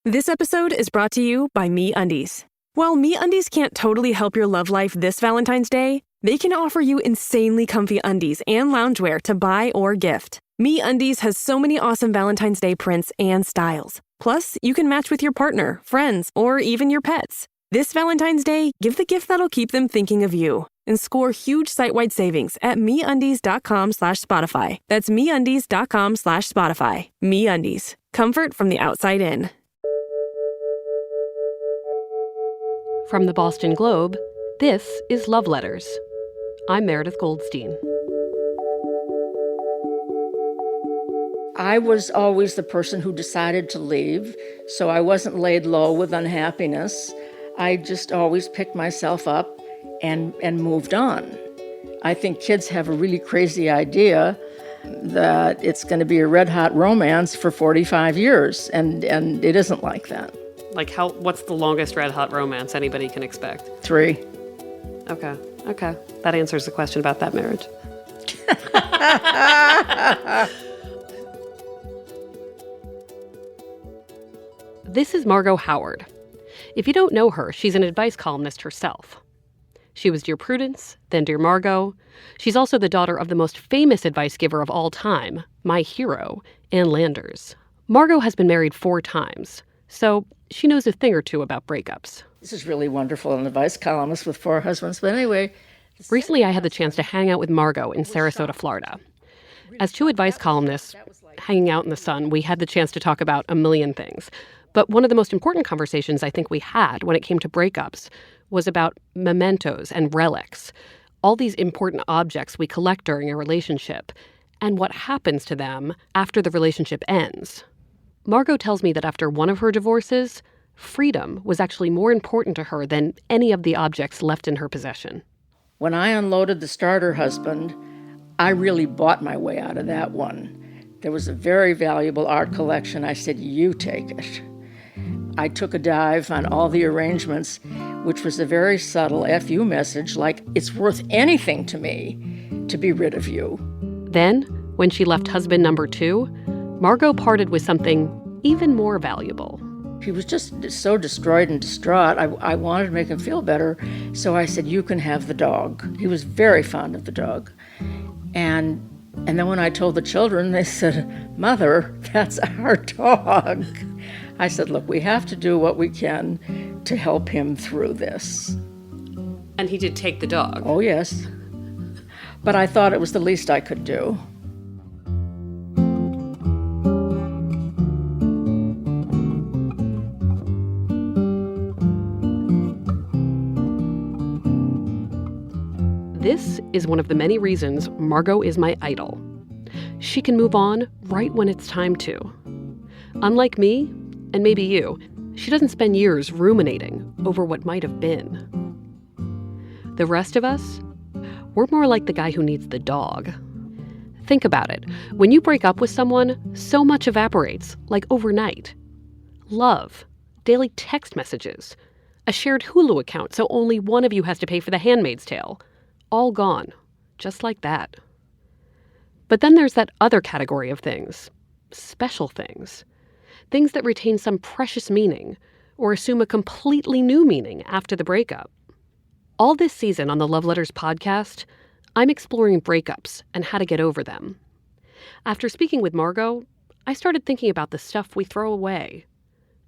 This episode is brought to you by MeUndies. While MeUndies can't totally help your love life this Valentine's Day, they can offer you insanely comfy undies and loungewear to buy or gift. MeUndies has so many awesome Valentine's Day prints and styles. Plus, you can match with your partner, friends, or even your pets. This Valentine's Day, give the gift that'll keep them thinking of you and score huge site-wide savings at MeUndies.com/Spotify. That's MeUndies.com/Spotify. MeUndies. Comfort from the outside in. From the Boston Globe, this is Love Letters. I'm Meredith Goldstein. I was always the person who decided to leave, so I wasn't laid low with unhappiness. I just always picked myself up and moved on. I think kids have a really crazy idea that it's going to be a red-hot romance for 45 years, and it isn't like that. Like what's the longest red-hot romance anybody can expect? 3. Okay. That answers the question about that marriage. This is Margot Howard. If you don't know her, she's an advice columnist herself. She was Dear Prudence, then Dear Margot. She's also the daughter of the most famous advice giver of all time, my hero, Ann Landers. Margot has been married 4 times, so she knows a thing or two about breakups. This is really wonderful, an advice columnist with 4 husbands. But anyway... Recently, I had the chance to hang out with Margot in Sarasota, Florida. As 2 advice columnists hanging out in the sun, we had the chance to talk about a million things. But one of the most important conversations I think we had when it came to breakups was about mementos and relics, all these important objects we collect during a relationship, and what happens to them after the relationship ends. Margot tells me that after one of her divorces, freedom was actually more important to her than any of the objects left in her possession. When I unloaded the starter husband, I really bought my way out of that one. There was a very valuable art collection. I said, you take it. I took a dive on all the arrangements, which was a very subtle FU message, like, it's worth anything to me to be rid of you. Then, when she left husband number 2, Margot parted with something even more valuable. He was just so destroyed and distraught. I wanted to make him feel better, so I said, you can have the dog. He was very fond of the dog. And then when I told the children, they said, Mother, that's our dog. I said, look, we have to do what we can to help him through this. And he did take the dog? Oh, yes. But I thought it was the least I could do. This is one of the many reasons Margot is my idol. She can move on right when it's time to. Unlike me, and maybe you, she doesn't spend years ruminating over what might have been. The rest of us, we're more like the guy who needs the dog. Think about it. When you break up with someone, so much evaporates, like overnight. Love, daily text messages, a shared Hulu account so only one of you has to pay for The Handmaid's Tale. All gone, just like that. But then there's that other category of things, special things. Things that retain some precious meaning or assume a completely new meaning after the breakup. All this season on the Love Letters podcast, I'm exploring breakups and how to get over them. After speaking with Margot, I started thinking about the stuff we throw away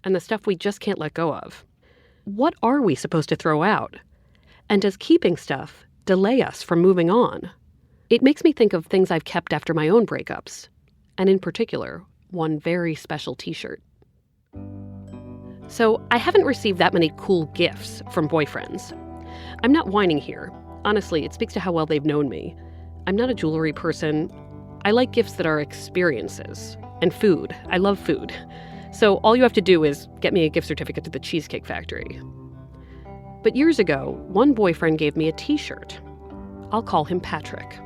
and the stuff we just can't let go of. What are we supposed to throw out? And does keeping stuff delay us from moving on? It makes me think of things I've kept after my own breakups, and in particular, one very special t-shirt. So I haven't received that many cool gifts from boyfriends. I'm not whining here. Honestly, it speaks to how well they've known me. I'm not a jewelry person. I like gifts that are experiences. And food. I love food. So all you have to do is get me a gift certificate to the Cheesecake Factory. But years ago, one boyfriend gave me a t-shirt. I'll call him Patrick.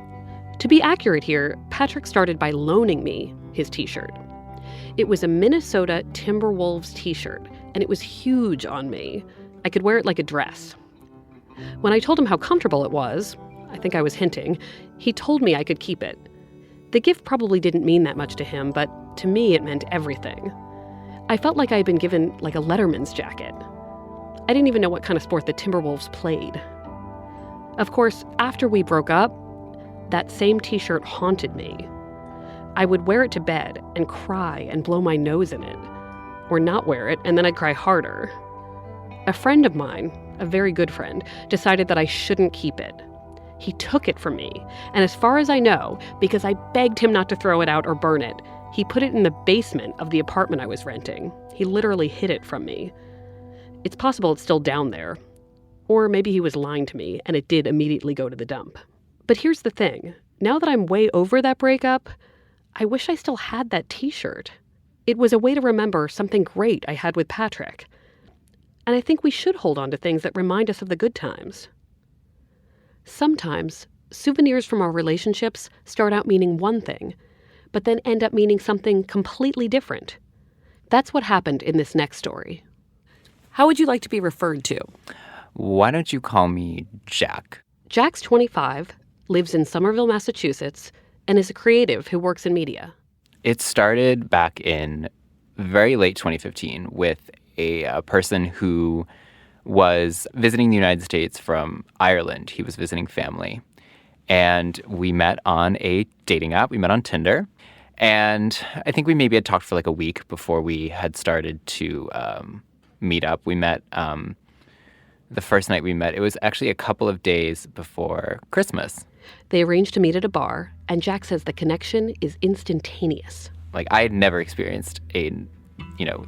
To be accurate here, Patrick started by loaning me his t-shirt. It was a Minnesota Timberwolves t-shirt, and it was huge on me. I could wear it like a dress. When I told him how comfortable it was, I think I was hinting, he told me I could keep it. The gift probably didn't mean that much to him, but to me it meant everything. I felt like I had been given like a Letterman's jacket. I didn't even know what kind of sport the Timberwolves played. Of course, after we broke up, that same t-shirt haunted me. I would wear it to bed and cry and blow my nose in it. Or not wear it, and then I'd cry harder. A friend of mine, a very good friend, decided that I shouldn't keep it. He took it from me, and as far as I know, because I begged him not to throw it out or burn it, he put it in the basement of the apartment I was renting. He literally hid it from me. It's possible it's still down there. Or maybe he was lying to me, and it did immediately go to the dump. But here's the thing. Now that I'm way over that breakup, I wish I still had that t-shirt. It was a way to remember something great I had with Patrick. And I think we should hold on to things that remind us of the good times. Sometimes, souvenirs from our relationships start out meaning one thing, but then end up meaning something completely different. That's what happened in this next story. How would you like to be referred to? Why don't you call me Jack? Jack's 25, lives in Somerville, Massachusetts, and is a creative who works in media. It started back in very late 2015 with a person who was visiting the United States from Ireland. He was visiting family. And we met on a dating app. We met on Tinder. And I think we maybe had talked for like a week before we had started to meet up. We met the first night we met. It was actually a couple of days before Christmas. They arranged to meet at a bar, and Jack says the connection is instantaneous. Like, I had never experienced an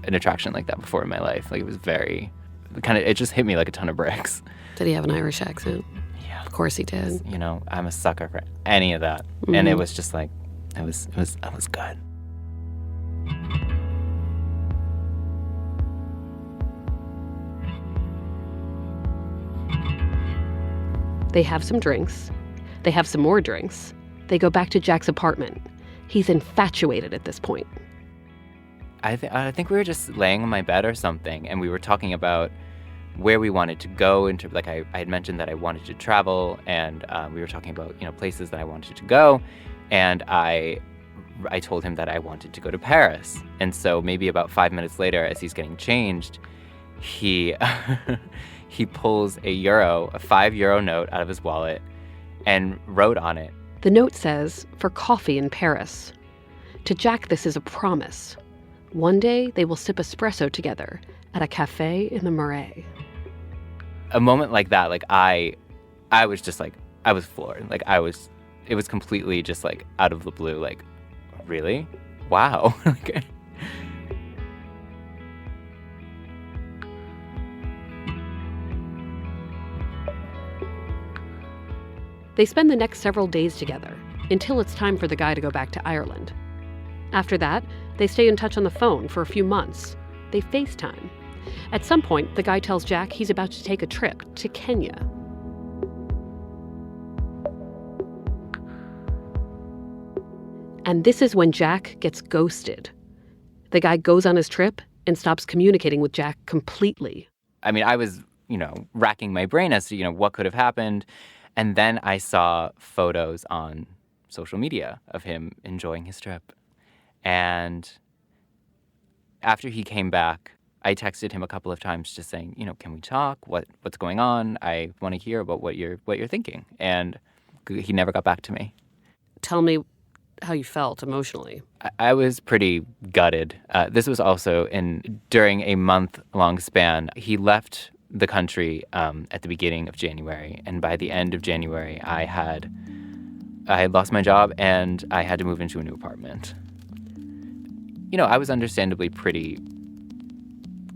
attraction like that before in my life. Like, it was very it just hit me like a ton of bricks. Did he have an Irish accent? Yeah. Of course he did. I'm a sucker for any of that. Mm-hmm. And it was just like, it was good. They have some drinks. They have some more drinks. They go back to Jack's apartment. He's infatuated at this point. I think we were just laying on my bed or something, and we were talking about where we wanted to go. I had mentioned that I wanted to travel, and we were talking about places that I wanted to go, and I told him that I wanted to go to Paris. And so maybe about 5 minutes later, as he's getting changed, he he pulls a €5 note out of his wallet and wrote on it. The note says, "For coffee in Paris." To Jack, this is a promise. One day, they will sip espresso together at a cafe in the Marais. A moment like that, like I was just like, I was floored. Like it was completely just like out of the blue. Like, really? Wow. They spend the next several days together, until it's time for the guy to go back to Ireland. After that, they stay in touch on the phone for a few months. They FaceTime. At some point, the guy tells Jack he's about to take a trip to Kenya. And this is when Jack gets ghosted. The guy goes on his trip and stops communicating with Jack completely. I mean, I was, racking my brain as to, what could have happened. And then I saw photos on social media of him enjoying his trip. And after he came back, I texted him a couple of times just saying, can we talk? What's going on? I want to hear about what you're thinking. And he never got back to me. Tell me how you felt emotionally. I was pretty gutted. This was also during a month-long span. He left the country at the beginning of January, and by the end of January, I had lost my job and I had to move into a new apartment. I was understandably pretty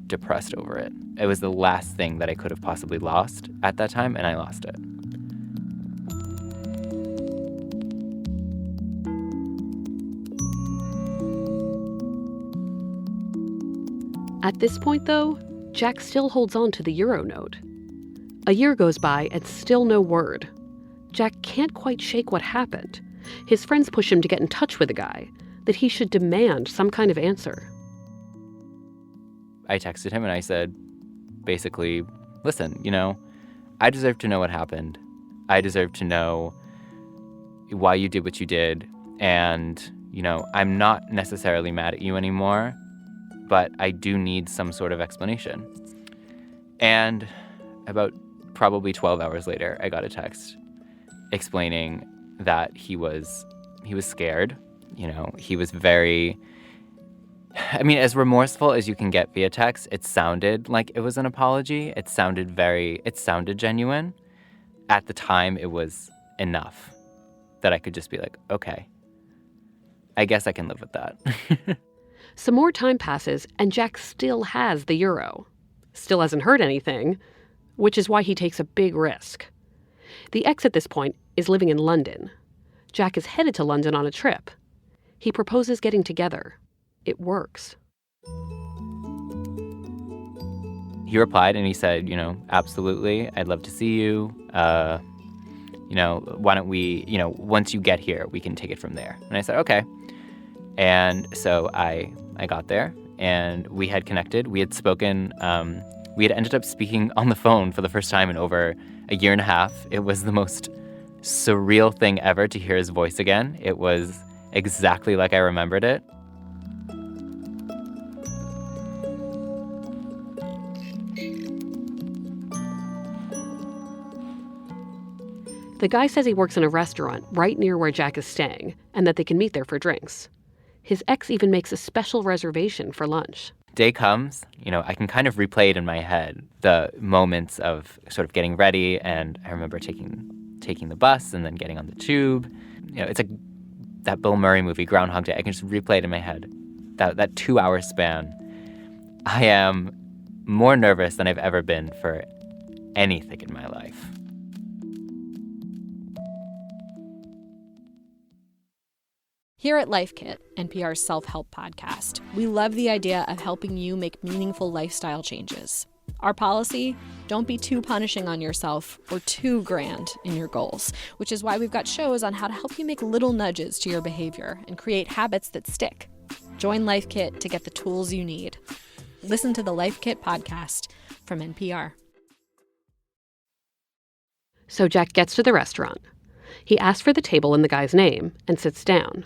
depressed over it. It was the last thing that I could have possibly lost at that time, and I lost it. At this point, though, Jack still holds on to the euro note. A year goes by and still no word. Jack can't quite shake what happened. His friends push him to get in touch with the guy, that he should demand some kind of answer. I texted him and I said, basically, listen, I deserve to know what happened. I deserve to know why you did what you did. And, I'm not necessarily mad at you anymore, but I do need some sort of explanation. And about probably 12 hours later, I got a text explaining that he was scared. He was very, as remorseful as you can get via text. It sounded like it was an apology. It sounded genuine. At the time, it was enough that I could just be like, okay, I guess I can live with that. Some more time passes, and Jack still has the euro. Still hasn't heard anything, which is why he takes a big risk. The ex at this point is living in London. Jack is headed to London on a trip. He proposes getting together. It works. He replied and he said, absolutely, I'd love to see you. Why don't we, once you get here, we can take it from there. And I said, okay. And so I got there and we had connected. We had spoken, we had ended up speaking on the phone for the first time in over a year and a half. It was the most surreal thing ever to hear his voice again. It was exactly like I remembered it. The guy says he works in a restaurant right near where Jack is staying and that they can meet there for drinks. His ex even makes a special reservation for lunch. Day comes, I can kind of replay it in my head, the moments of sort of getting ready, and I remember taking the bus and then getting on the tube. It's like that Bill Murray movie, Groundhog Day. I can just replay it in my head. That 2-hour span. I am more nervous than I've ever been for anything in my life. Here at Life Kit, NPR's self-help podcast, we love the idea of helping you make meaningful lifestyle changes. Our policy, don't be too punishing on yourself or too grand in your goals, which is why we've got shows on how to help you make little nudges to your behavior and create habits that stick. Join Life Kit to get the tools you need. Listen to the Life Kit podcast from NPR. So Jack gets to the restaurant. He asks for the table and the guy's name and sits down.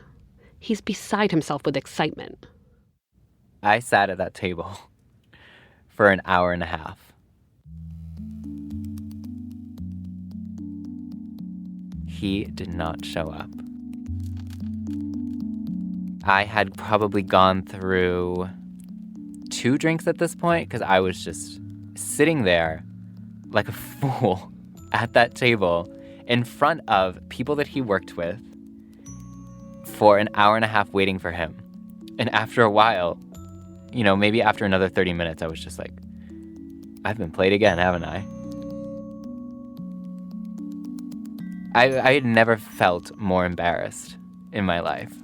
He's beside himself with excitement. I sat at that table for an hour and a half. He did not show up. I had probably gone through 2 drinks at this point because I was just sitting there like a fool at that table in front of people that he worked with for an hour and a half waiting for him. And after a while, maybe after another 30 minutes, I was just like, I've been played again, haven't I? I had never felt more embarrassed in my life.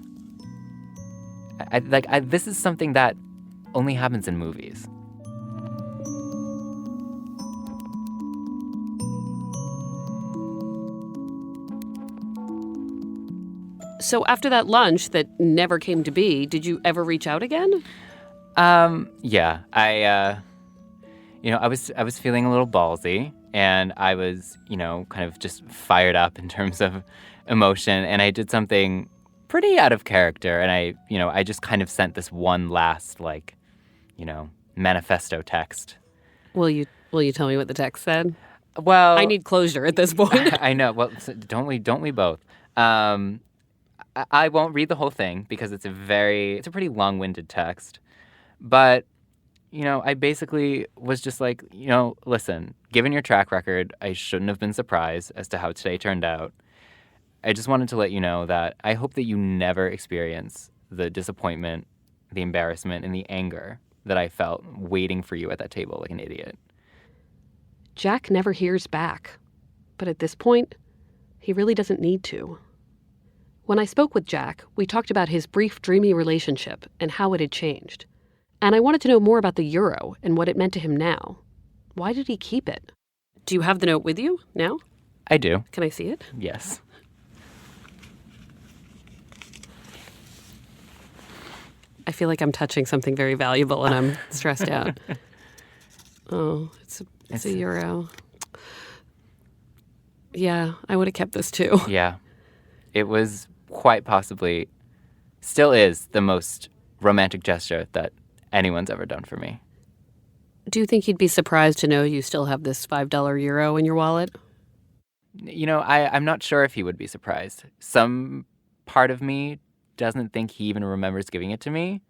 This is something that only happens in movies. So after that lunch that never came to be, did you ever reach out again? Yeah. I was feeling a little ballsy, and I was, kind of just fired up in terms of emotion, and I did something pretty out of character, and I just kind of sent this one last, manifesto text. Will you tell me what the text said? Well, I need closure at this point. I know. Well, don't we both? I won't read the whole thing because it's a pretty long-winded text. But, I basically was just like, listen, given your track record, I shouldn't have been surprised as to how today turned out. I just wanted to let you know that I hope that you never experience the disappointment, the embarrassment, and the anger that I felt waiting for you at that table like an idiot. Jack never hears back. But at this point, he really doesn't need to. When I spoke with Jack, we talked about his brief, dreamy relationship and how it had changed. And I wanted to know more about the euro and what it meant to him now. Why did he keep it? Do you have the note with you now? I do. Can I see it? Yes. I feel like I'm touching something very valuable and I'm stressed out. Oh, it's a euro. Yeah, I would have kept this too. Yeah. It was quite possibly, still is, the most romantic gesture that anyone's ever done for me. Do you think he'd be surprised to know you still have this $5 euro in your wallet? I'm not sure if he would be surprised. Some part of me doesn't think he even remembers giving it to me.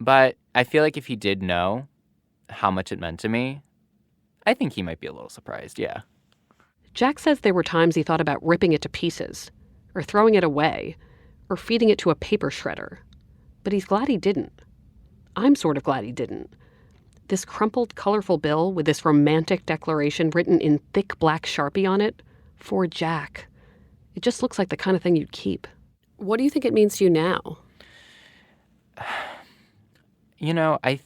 But I feel like if he did know how much it meant to me, I think he might be a little surprised, yeah. Jack says there were times he thought about ripping it to pieces, or throwing it away, or feeding it to a paper shredder. But he's glad he didn't. I'm sort of glad he didn't. This crumpled, colorful bill with this romantic declaration written in thick black Sharpie on it, for Jack. It just looks like the kind of thing you'd keep. What do you think it means to you now? I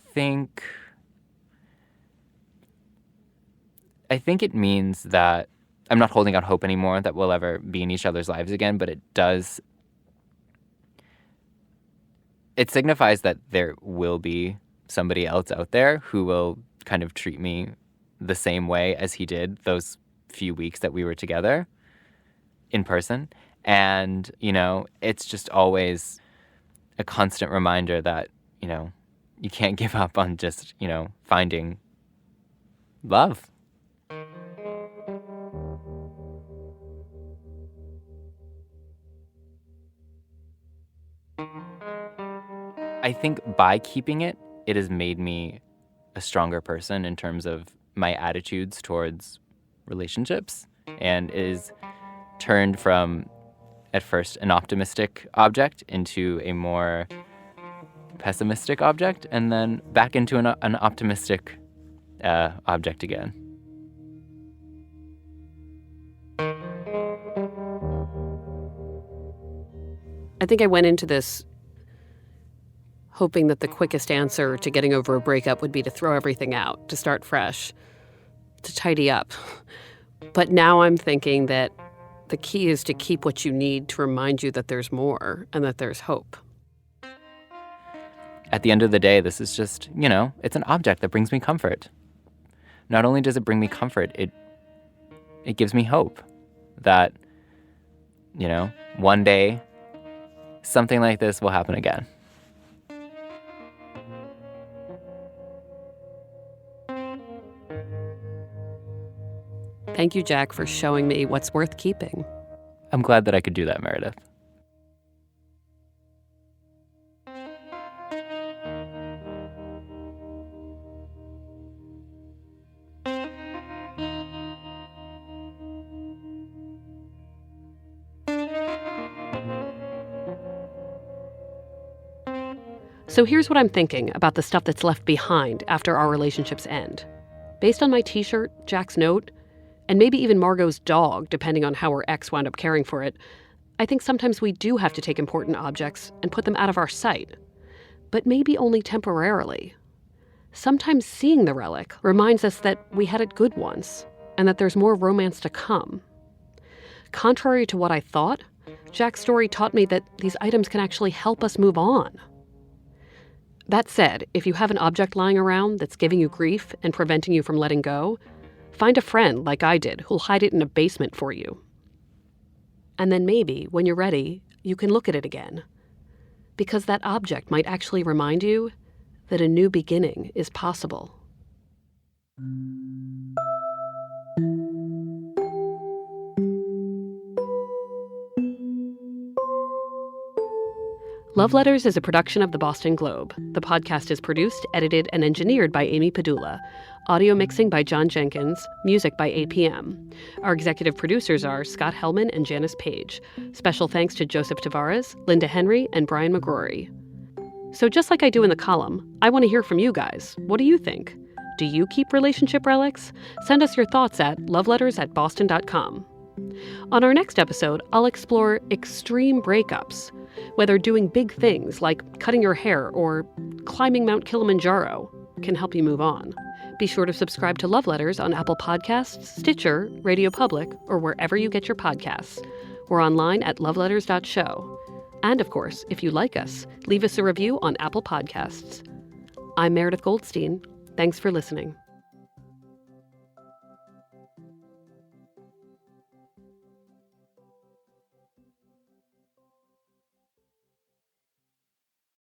think it means that I'm not holding out hope anymore that we'll ever be in each other's lives again, but it signifies that there will be somebody else out there who will kind of treat me the same way as he did those few weeks that we were together in person. And, it's just always a constant reminder that, you can't give up on just, finding love. I think by keeping it, it has made me a stronger person in terms of my attitudes towards relationships, and is turned from, at first, an optimistic object into a more pessimistic object, and then back into an optimistic object again. I think I went into this hoping that the quickest answer to getting over a breakup would be to throw everything out, to start fresh, to tidy up. But now I'm thinking that the key is to keep what you need to remind you that there's more and that there's hope. At the end of the day, this is just, it's an object that brings me comfort. Not only does it bring me comfort, it gives me hope that, one day something like this will happen again. Thank you, Jack, for showing me what's worth keeping. I'm glad that I could do that, Meredith. So here's what I'm thinking about the stuff that's left behind after our relationships end. Based on my t-shirt, Jack's note, and maybe even Margot's dog, depending on how her ex wound up caring for it, I think sometimes we do have to take important objects and put them out of our sight. But maybe only temporarily. Sometimes seeing the relic reminds us that we had it good once, and that there's more romance to come. Contrary to what I thought, Jack's story taught me that these items can actually help us move on. That said, if you have an object lying around that's giving you grief and preventing you from letting go, find a friend like I did who'll hide it in a basement for you. And then maybe, when you're ready, you can look at it again. Because that object might actually remind you that a new beginning is possible. Love Letters is a production of the Boston Globe. The podcast is produced, edited, and engineered by Amy Padula. Audio mixing by John Jenkins. Music by APM. Our executive producers are Scott Hellman and Janice Page. Special thanks to Joseph Tavares, Linda Henry, and Brian McGrory. So just like I do in the column, I want to hear from you guys. What do you think? Do you keep relationship relics? Send us your thoughts at loveletters@boston.com. On our next episode, I'll explore extreme breakups, whether doing big things like cutting your hair or climbing Mount Kilimanjaro can help you move on. Be sure to subscribe to Love Letters on Apple Podcasts, Stitcher, Radio Public, or wherever you get your podcasts. We're online at loveletters.show. And of course, if you like us, leave us a review on Apple Podcasts. I'm Meredith Goldstein. Thanks for listening.